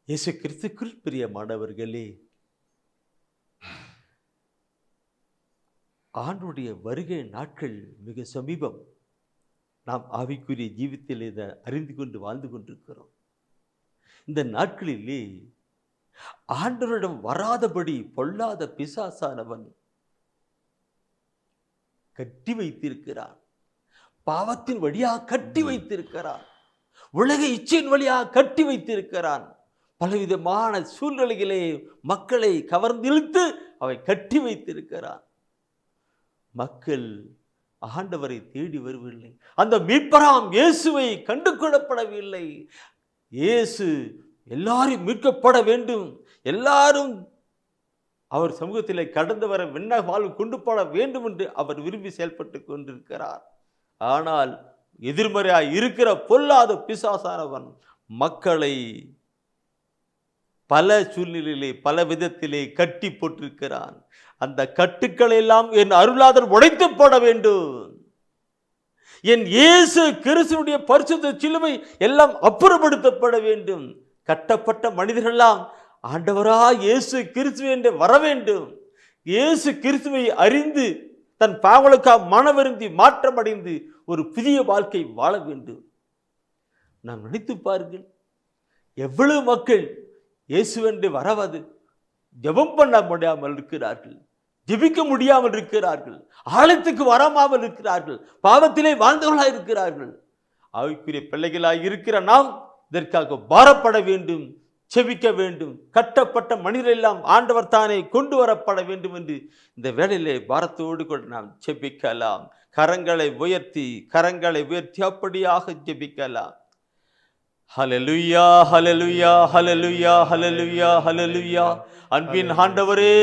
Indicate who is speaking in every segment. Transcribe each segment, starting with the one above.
Speaker 1: இயேசு கிறிஸ்துக்குள் பிரியமானவர்களே, ஆண்டுடைய வருகை நாட்கள் மிக சமீபம். நாம் ஆவிக்குரிய ஜீவித்தில் இதை அறிந்து கொண்டு வாழ்ந்து கொண்டிருக்கிறோம். இந்த நாட்களிலே ஆண்டவரிடம் வராதபடி பொல்லாத பிசாசானவன் கட்டி வைத்திருக்கிறான். பாவத்தின் வழியாக கட்டி வைத்திருக்கிறான். உலக இச்சையின் வழியாக கட்டி வைத்திருக்கிறான். பலவிதமான சூழ்நிலைகளே மக்களை கவர்ந்திழுத்து அவை கட்டி வைத்திருக்கிறான். மக்கள் ஆண்டவரை தேடி வருவதில்லை. அந்த மீட்பராம் இயேசுவை கண்டு கொள்ளப்படவில்லை. இயேசு எல்லாரும் மீட்கப்பட வேண்டும், எல்லாரும் அவர் சமூகத்தில் கடந்து வர விண்ணக வாழ்வு கொண்டு போட வேண்டும் என்று அவர் விரும்பி செயல்பட்டு கொண்டிருக்கிறார். ஆனால் எதிர்மறையாய் இருக்கிற பொல்லாத பிசாசானவன் மக்களை பல சூழ்நிலையிலே பல விதத்திலே கட்டி போட்டிருக்கிறான். அந்த கட்டுக்களை எல்லாம் என் அருளாதர் உடைத்து போட வேண்டும். என் இயேசு கிறிஸ்துவினுடைய பரிசுத்த சிலுவை எல்லாம் அப்புறப்படுத்தப்பட வேண்டும். கட்டப்பட்ட மனிதர்களெல்லாம் ஆண்டவரா இயேசு கிறிஸ்துவை என்று வர வேண்டும். இயேசு கிறிஸ்துவை அறிந்து தன் பாவங்களுக்காக மனவருந்தி மாற்றமடைந்து ஒரு புதிய வாழ்க்கை வாழ வேண்டும். நாம் நினைத்து பாருங்கள், எவ்வளவு மக்கள் இயேசுவென்று வரவது ஜெபம் பண்ண முடியாமல் இருக்கிறார்கள், ஜெபிக்க முடியாமல் இருக்கிறார்கள், ஆலயத்துக்கு வராமல் இருக்கிறார்கள், பாவத்திலே வாழ்ந்தவர்களாக இருக்கிறார்கள். ஆவிக்குரிய பிள்ளைகளாக இருக்கிற நாம் இதற்காக பாரப்பட வேண்டும், செபிக்க வேண்டும். கட்டப்பட்ட மனிதர் எல்லாம் ஆண்டவர் தானே கொண்டு வரப்பட வேண்டும் என்று இந்த வேளையிலே பாரத்தோடு கூட நாம் செபிக்கலாம். கரங்களை உயர்த்தி அப்படியாக ஜெபிக்கலாம். ஹல்லேலூயா, ஹல்லேலூயா, ஹல்லேலூயா, ஹல்லேலூயா, ஹல்லேலூயா. அன்பின் ஆண்டவரே,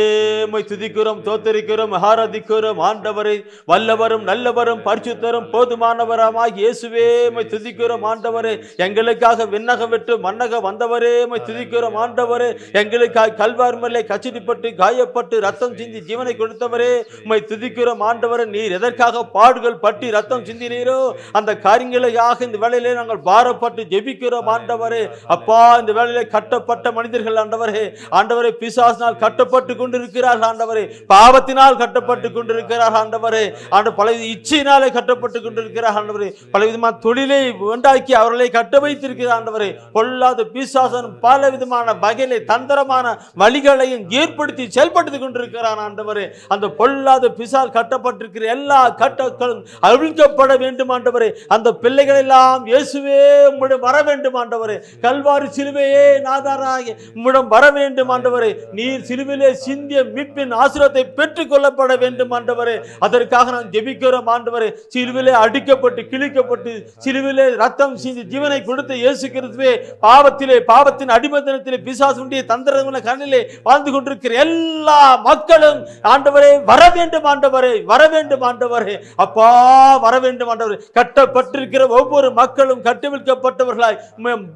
Speaker 1: உம்மை துதிக்கிறோம், தோத்தரிக்கிறோம், ஆராதிக்கிறோம். ஆண்டவரே, வல்லவரும் நல்லவரும் பரிசுத்தரும் போதுமானவராமாய் இயேசுவே உம்மை துதிக்கிறோம். ஆண்டவரே, எங்களுக்காக விண்ணக விட்டு மன்னக வந்தவரே உம்மை துதிக்கிறோம். ஆண்டவரே, எங்களுக்காக கல்வாரி மேலே கச்சிடிப்பட்டு காயப்பட்டு ரத்தம் சிந்தி ஜீவனை கொடுத்தவரே உம்மை துதிக்கிறோம். ஆண்டவரே, நீர் எதற்காக பாடுகள் பட்டி ரத்தம் சிந்தினீரோ அந்த காரியங்களையாக இந்த வேளையிலே நாங்கள் பாரப்பட்டு ஜெபிக்கிறோம். ஆண்டவரே, அப்பா, இந்த வேளையிலே கட்டப்பட்ட மனிதர்கள் ஆண்டவரே, ஆண்டவரே பிசாசினால் கட்டப்பட்டு கொண்டிருக்கிறார்கள். ஆண்டவரே, பாவத்தினால் கட்டப்பட்டு கொண்டிருக்கிறார்கள். ஆண்டவரே, பல இச்சையினாலே கட்டப்பட்டு கொண்டிருக்கிறார்கள். ஆண்டவரே, பலவிதமான தொழிலை உண்டாக்கி அவர்களை கட்ட வைத்திருக்கிறார். ஆண்டவரே, பொல்லாத பிசாசன் பல விதமான வகையிலே தந்திரமான வழிகளையும் ஏற்படுத்தி செயல்படுத்தி கொண்டிருக்கிறார். ஆண்டவரே, அந்த பொல்லாத பிசால் கட்டப்பட்டிருக்கிற எல்லா கட்டங்களும் அவிழ்க்கப்பட வேண்டும். ஆண்டவரே, அந்த பிள்ளைகள் எல்லாம் இயேசுவே உம்மிடம் வர வேண்டும். ஆண்டவரே, கல்வாரி சிலுவையே நாதாராக உம்மிடம் வர வேண்டும். ஆண்டவரே, நீர் சிலுவிலே சிந்திய மீட்பின் ஆசீர்வாதத்தை பெற்றுக் கொள்ளப்பட வேண்டும். ஆண்டவரே, அதற்காக நான் ஜெபிக்கிறோம். ஆண்டவரே, சிலுவிலே அடிக்கப்பட்டு கிழிக்கப்பட்டு சிலுவிலே ரத்தம் சிந்தி ஜீவனை கொடுத்த இயேசு கிறிஸ்துவே, பாவத்தின் அடிமைத்தனத்திலே பிசாசுடைய தந்திரமான கண்ணிலே வாழ்ந்து கொண்டிருக்கிற எல்லா மக்களும் ஆண்டவரே வர வேண்டும். ஆண்டவரே, வர வேண்டும். ஆண்டவரே, அப்பா, வர வேண்டும். ஆண்டவரே, கட்டப்பட்டிருக்கிற ஒவ்வொரு மக்களும் கட்டவிழ்க்கப்பட்டவர்களாய்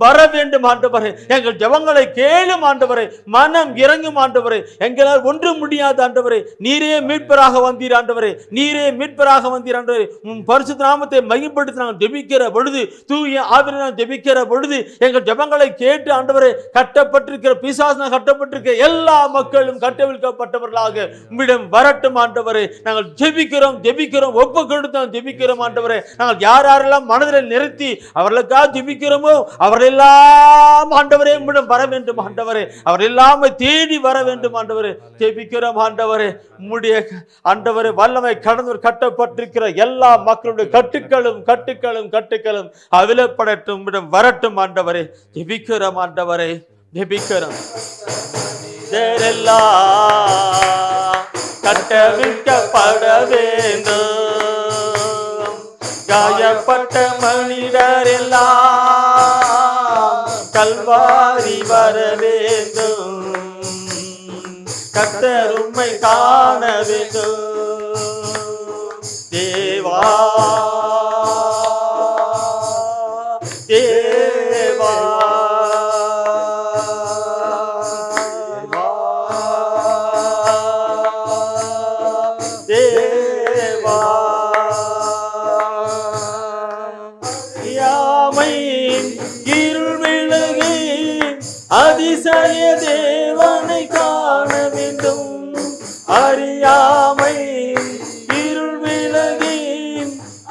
Speaker 1: வர வேண்டும். ஆண்டவரே, எங்கள் ஜெபங்களை கேளும். ஆண்டவரே, மனம் இறங்கும். ஆண்டவரே, எங்களால் ஒன்றும் முடியாது. ஆண்டவரே, நீரே மீட்பராக வந்தீர். ஆண்டவரே, நீரே மீட்பராக வந்தீர். ஆண்டவரே, உம் பரிசுத்த நாமத்தை மகிமைப்படுத்தி நாங்கள் ஜெபிக்கிற பொழுது, தூய ஆவியினால் ஜெபிக்கிற பொழுது எங்கள் ஜெபங்களை கேட்டு ஆண்டவரே, கட்டப்பட்டிருக்கிற பிசாசினால் கட்டப்பட்டிருக்கிற எல்லா மக்களும் கட்டவிழ்க்கப்பட்டவர்களாக உம்மிடம் வரட்டும். ஆண்டவரே, நாங்கள் ஜெபிக்கிறோம், ஒப்பு கொடுத்தோம், ஜெபிக்கிறோம். ஆண்டவரே, நாங்கள் யாரெல்லாம் மனதில் நிறுத்தி அவர்களுக்காக ஜெபிக்கிறோமோ அவரெல்லாம் ஆண்டவரே உம்மிடம் வர வேண்டும். ஆண்டவரே, அவரெல்லாம் தேடி வர வேண்டும். ஆண்டவரே, ஜெபிக்கிறோம். ஆண்டவரே, உம்முடைய ஆண்டவரே வல்லமை கடந்து கட்டப்பட்டிருக்கிற எல்லா மக்களுடைய கட்டுக்களும் அவிழப்படட்டும், வரட்டும். ஆண்டவரே, ஜெபிக்கிறோம். ஆண்டவரே, ஜெபிக்கிறோம். கட்டவிழ்க்கப்பட வேண்டும். காயப்பட்ட மனிதர் எல்லாம் கல்வாரி வர வேண்டும். கர்த்தர் உம்மை காண வேண்டும். தேவா, தேவா, தேவா, யாமை இருள் விலகி அதிசய தேவனை காண வேண்டும். அறியாமை இருள் விலகி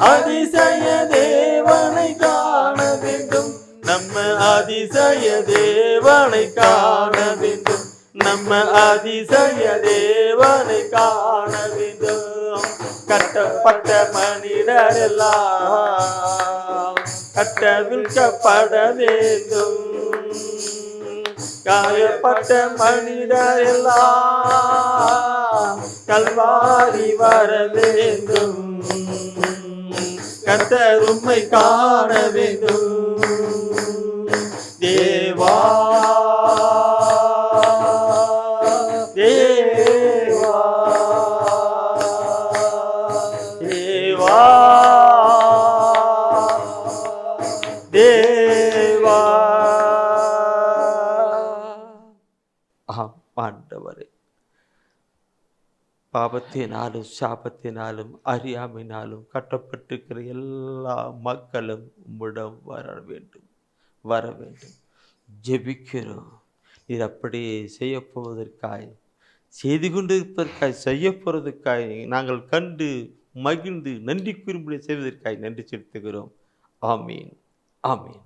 Speaker 1: அதிசய தேவனை காண வேண்டும். நம்ம அதிசய தேவனை காண வேண்டும். நம்ம அதிசய தேவனை காண வேண்டும். கட்டப்பட்ட மனிதர் எல்லாம் கட்டவிழ்க்கப்பட வேண்டும். காயப்பட்ட மனிதர் எல்லாம் கல்வாரி வர வேண்டும். கர்த்தர் உம்மை காண வேண்டும். தேவா தேவா தேவா தேவா. ஆண்டவரே, பாவத்தினாலும் சாபத்தினாலும் அறியாமையினாலும் கட்டப்பட்டிருக்கிற எல்லா மக்களும் உம்மிடம் வர வேண்டும், வர வேண்டும். ஜெபிக்கிறோம். நீர் அப்படியே செய்ய போவதற்காய், செய்து கொண்டிருப்பதற்காய், செய்ய போவதற்காய் நாங்கள் கண்டு மகிழ்ந்து நன்றி கூறும்படி செய்வதற்காய் நன்றி செலுத்துகிறோம். ஆமீன், ஆமீன்.